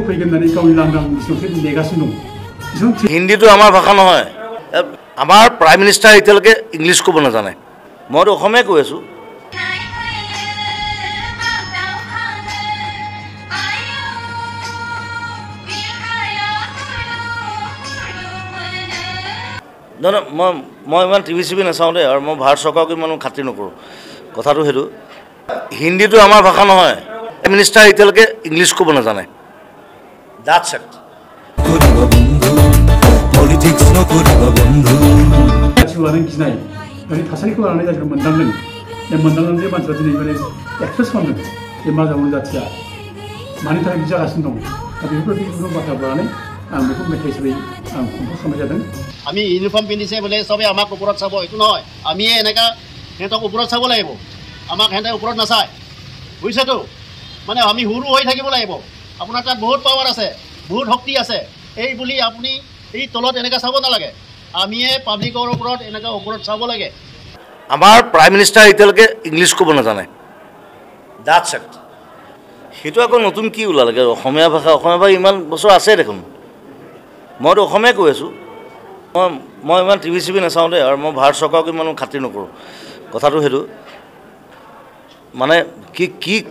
फैगोननानै गावनि लांदां बिसिनावसो नेगासिनो दं हिन्दीটো আমাৰ ভাষা নহয় আমাৰ প্ৰাইম মিনিষ্টাৰ এতিয়ালৈকে ইংলিছ ক'ব নাজানে মইতো অসমীয়াই কৈ আছোঁ নহয় মই ইমান টিভি চিভি নাচাওঁ দেই আৰু মই ভাৰত চৰকাৰক ইমান খাতিৰ নকৰোঁ কথাটো সেইটো হিন্দীটো আমাৰ ভাষা নহয় প্ৰাইম মিনিষ্টাৰ এতিয়ালৈকে ইংলিছ ক'ব নাজানে that's it Politics no kuriba bondhu. Lain ginai, dari थासारिखौ लानानै जायखौ मोनदांदों, बे मोनदांनानै जे मानसिफ्रा दिनै माने एक्सप्रेस खालामदों, बे मा जाबावनो जाथिया मानि थाखाय बिदि जागासिनो दं, दा बेफोरबायदि गुबुन बाथ्रा लानानै आं बेखौ मेथाइ हिसाबै आं कम्प'ज खालामनाय जादों। আমি ইউনিফৰ্ম পিন্ধিছে বোলে চবে আমাক ওপৰত চাব এইটো নহয় আমি এনেকা সিহঁতক ওপৰত চাব লাগিব আমাক সিহঁতে ওপৰত নাচায় বুজিছেতো মানে আমি হুৰু হৈ থাকিব লাগিব আপোনাৰ তাত বহুত পাৱাৰ আছে বহুত শক্তি আছে এই বুলি আপুনি এই তলত এনেকা চাব নালাগে আমিয়ে পাব্লিকৰ ওপৰত এনেকা ওপৰত চাব লাগে আমাৰ প্ৰাইম মিনিষ্টাৰ এতিয়ালৈকে ইংলিছ ক'ব নাজানে দ্যাটছ ইট সেইটো আকৌ নতুন কি ওলালে অসমীয়া ভাষা ইমান বছৰ আছে দেখোন মইতো অসমীয়াই কৈ আছোঁ মই ইমান টিভি চিভি নাচাওঁ দেই আৰু মই ভাৰত চৰকাৰক ইমান খাতিৰ নকৰোঁ কথাটো সেইটো মানে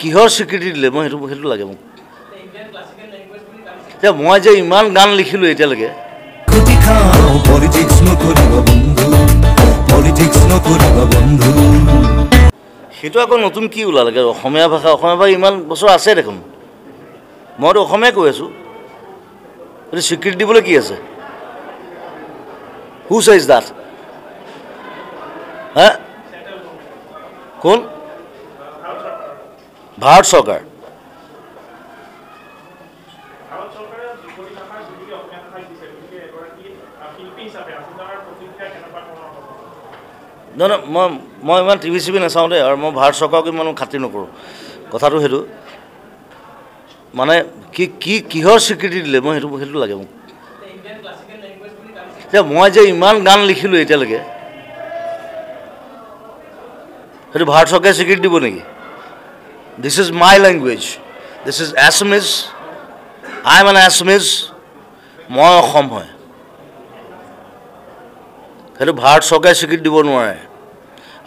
কিহৰ স্বীকৃতি দিলে মই সেইটো লাগে মোক এতিয়া মই যে ইমান গান লিখিলোঁ এতিয়ালৈকে সেইটো আকৌ নতুন কি ওলালে অসমীয়া ভাষা ইমান বছৰ আছে দেখোন মইতো অসমীয়াই কৈ আছোঁ এইটো স্বীকৃতি দিবলৈ কি আছে Who says that? Huh? কোন ভাৰত চৰকাৰ নহয় মই ইমান টিভি চিভি নাচাওঁ দেই আৰু মই ভাৰত চৰকাৰক ইমান খাতিৰ নকৰোঁ কথাটো সেইটো মানে কিহৰ স্বীকৃতি দিলে মই সেইটো লাগে মোক এতিয়া মই যে ইমান গান লিখিলোঁ এতিয়ালৈকে সেইটো ভাৰত চৰকাৰে স্বীকৃতি দিব নেকি this is my language this is Assamese I am N Assamese মই অসম হয় সেইটো ভাৰত চৰকাৰে স্বীকৃতি দিব নোৱাৰে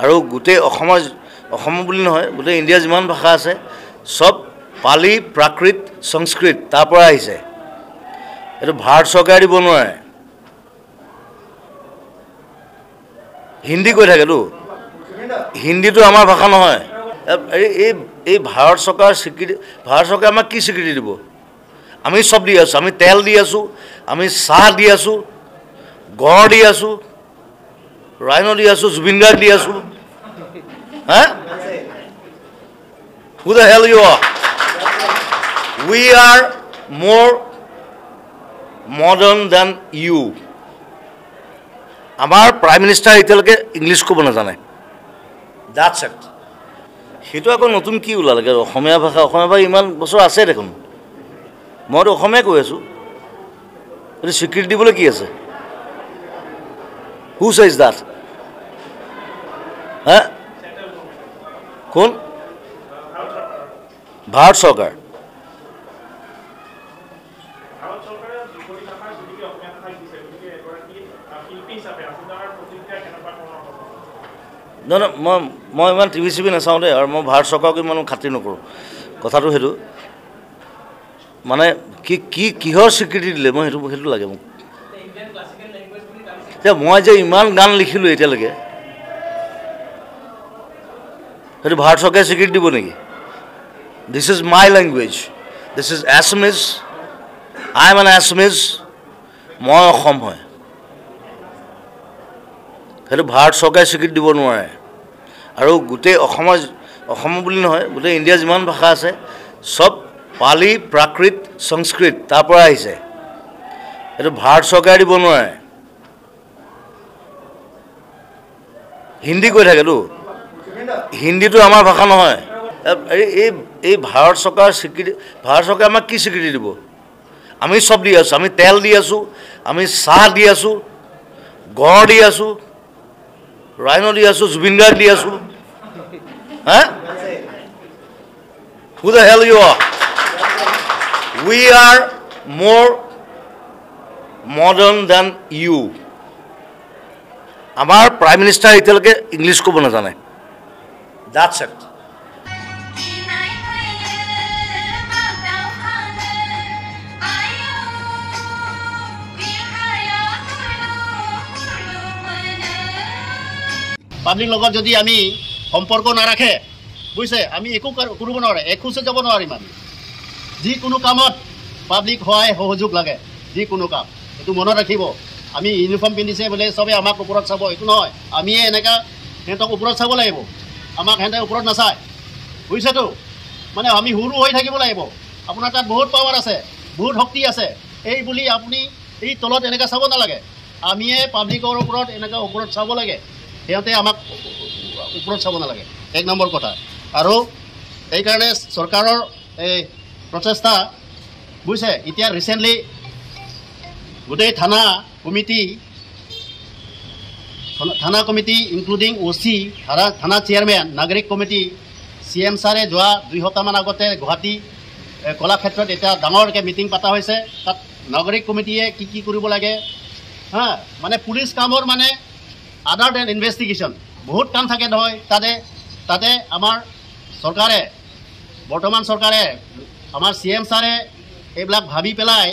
আৰু গোটেই অসম বুলি নহয় গোটেই ইণ্ডিয়াৰ যিমান ভাষা আছে চব পালি প্ৰাকৃত সংস্কৃত তাৰ পৰা আহিছে এইটো ভাৰত চৰকাৰে দিব নোৱাৰে হিন্দী কৈ থাকেতো হিন্দীটো আমাৰ ভাষা নহয় এই ভাৰত চৰকাৰ স্বীকৃতি ভাৰত চৰকাৰে আমাক কি স্বীকৃতি দিব আমি চব দি আছোঁ আমি তেল দি আছোঁ আমি চাহ দি আছোঁ গড় দি আছোঁ ৰাইনো দি আছোঁ জুবিন গাৰ্গ দি আছোঁ হা Who the hell you are? We are more modern than you. আমাৰ প্ৰাইম মিনিষ্টাৰ এতিয়ালৈকে ইংলিছ ক'ব নাজানে দ্যাটছ ইট সেইটো আকৌ নতুন কি ওলালে অসমীয়া ভাষা ইমান বছৰ আছে দেখোন মইতো অসমীয়াই কৈ আছোঁ এইটো স্বীকৃতি দিবলৈ কি আছে Who says that? হা কোন ভাৰত চৰকাৰ নহয় মই ইমান টিভি চিভি নাচাওঁ দেই আৰু মই ভাৰত চৰকাৰক ইমান খাতিৰ নকৰোঁ কথাটো সেইটো মানে কিহৰ স্বীকৃতি দিলে মই সেইটো লাগে মোক এতিয়া মই যে ইমান গান লিখিলোঁ এতিয়ালৈকে সেইটো ভাৰত চৰকাৰে স্বীকৃতি দিব নেকি this is my language this is Assamese I am N Assamese মই অসম হয় সেইটো ভাৰত চৰকাৰে স্বীকৃতি দিব নোৱাৰে আৰু গোটেই অসম বুলি নহয় গোটেই ইণ্ডিয়াৰ যিমান ভাষা আছে চব পালি প্ৰাকৃত সংস্কৃত তাৰ পৰা আহিছে এইটো ভাৰত চৰকাৰে দিব নোৱাৰে হিন্দী কৈ থাকেতো হিন্দীটো আমাৰ ভাষা নহয় এই ভাৰত চৰকাৰ স্বীকৃতি ভাৰত চৰকাৰে আমাক কি স্বীকৃতি দিব আমি চব দি আছোঁ আমি তেল দি আছোঁ আমি চাহ দি আছোঁ গড় দি আছোঁ ৰাইনো দি আছোঁ জুবিন গাৰ্গ দি আছোঁ হা Who the hell you are? We are more modern than you. আমাৰ প্ৰাইম মিনিষ্টাৰ এতিয়ালৈকে ইংলিছ ক'ব নাজানে। That's it. পাব্লিক লগত যদি আমি সম্পৰ্ক নাৰাখে বুজিছে আমি একো কৰিব নোৱাৰে এখোজে যাব নোৱাৰিম আমি যিকোনো কামত পাব্লিক সহায় সহযোগ লাগে যিকোনো কাম এইটো মনত ৰাখিব আমি ইউনিফৰ্ম পিন্ধিছে বোলে চবে আমাক ওপৰত চাব এইটো নহয় আমিয়ে এনেকা সিহঁতক ওপৰত চাব লাগিব আমাক সিহঁতে ওপৰত নাচায় বুজিছেতো মানে আমি সৰু হৈ থাকিব লাগিব আপোনাৰ তাত বহুত পাৱাৰ আছে বহুত শক্তি আছে এই বুলি আপুনি এই তলত এনেকা চাব নালাগে আমিয়ে পাব্লিকৰ ওপৰত এনেকা ওপৰত চাব লাগে সিহঁতে আমাক ওপৰত চাব নালাগে এক নম্বৰ কথা আৰু এইকাৰণে চৰকাৰৰ এই প্ৰচেষ্টা বুজিছে এতিয়া ৰিচেণ্টলি গোটেই থানা কমিটি ইনক্লুডিং OC থানা চেয়াৰমেন নাগৰিক কমিটি CM ছাৰে যোৱা 2 সপ্তাহমান আগতে গুৱাহাটী কলাক্ষেত্ৰত এটা ডাঙৰকৈ মিটিং পতা হৈছে তাত নাগৰিক কমিটিয়ে কি কৰিব লাগে হা মানে পুলিচ কামৰ মানে আদাৰ দেন ইনভেষ্টিগেশ্যন বহুত কাম থাকে নহয় তাতে আমাৰ চৰকাৰে বৰ্তমান চৰকাৰে আমাৰ CM ছাৰে এইবিলাক ভাবি পেলাই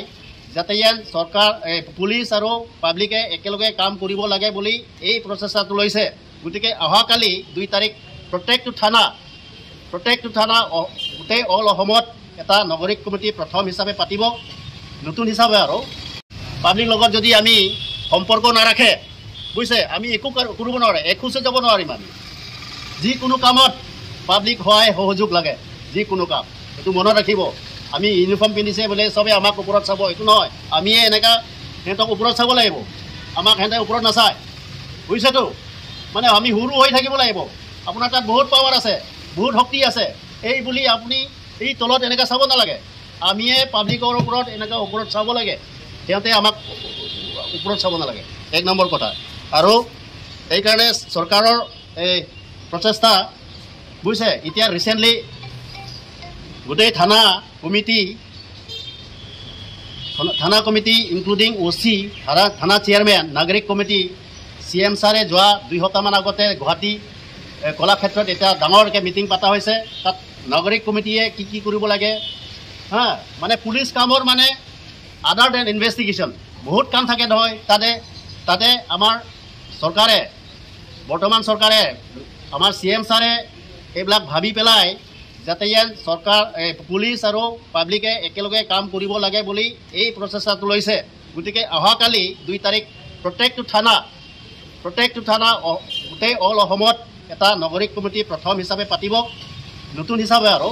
যাতে চৰকাৰ পুলিচ আৰু পাব্লিকে একেলগে কাম কৰিব লাগে বুলি এই প্ৰচেষ্টাটো লৈছে গতিকে অহাকালি 2 তাৰিখ প্ৰত্যেকটো থানা গোটেই অল অসমত এটা নাগৰিক কমিটি প্ৰথম হিচাপে পাতিব নতুন হিচাপে আৰু পাব্লিক লগত যদি আমি সম্পৰ্ক নাৰাখে বুজিছে আমি একো কৰিব নোৱাৰে এখোজে যাব নোৱাৰিম আমি যিকোনো কামত পাব্লিক সহায় সহযোগ লাগে যিকোনো কাম এইটো মনত ৰাখিব আমি ইউনিফৰ্ম পিন্ধিছে বোলে চবে আমাক ওপৰত চাব এইটো নহয় আমিয়ে এনেকা সিহঁতক ওপৰত চাব লাগিব আমাক সিহঁতে ওপৰত নাচায় বুজিছেতো মানে আমি সৰু হৈ থাকিব লাগিব আপোনাৰ তাত বহুত পাৱাৰ আছে বহুত শক্তি আছে এই বুলি আপুনি এই তলত এনেকা চাব নালাগে আমিয়ে পাব্লিকৰ ওপৰত এনেকা ওপৰত চাব লাগে সিহঁতে আমাক ওপৰত চাব নালাগে এক নম্বৰ কথা আৰু এইকাৰণে চৰকাৰৰ এই প্ৰচেষ্টা বুজিছে এতিয়া ৰিচেণ্টলি গোটেই থানা কমিটি ইনক্লুডিং OC থানা চেয়াৰমেন নাগৰিক কমিটি CM ছাৰে যোৱা 2 সপ্তাহমান আগতে গুৱাহাটী কলাক্ষেত্ৰত এটা ডাঙৰকৈ মিটিং পতা হৈছে তাত নাগৰিক কমিটিয়ে কি কৰিব লাগে হা মানে পুলিচ কামৰ মানে আদাৰ দেন ইনভেষ্টিগেশ্যন বহুত কাম থাকে নহয় তাতে আমাৰ চৰকাৰে বৰ্তমান চৰকাৰে আমাৰ CM ছাৰে এইবিলাক ভাবি পেলাই যাতে চৰকাৰ পুলিচ আৰু পাব্লিকে একেলগে কাম কৰিব লাগে বুলি এই প্ৰচেষ্টাটো লৈছে গতিকে অহাকালি 2 তাৰিখ প্ৰত্যেকটো থানা গোটেই অল অসমত এটা নাগৰিক কমিটি প্ৰথম হিচাপে পাতিব নতুন হিচাপে আৰু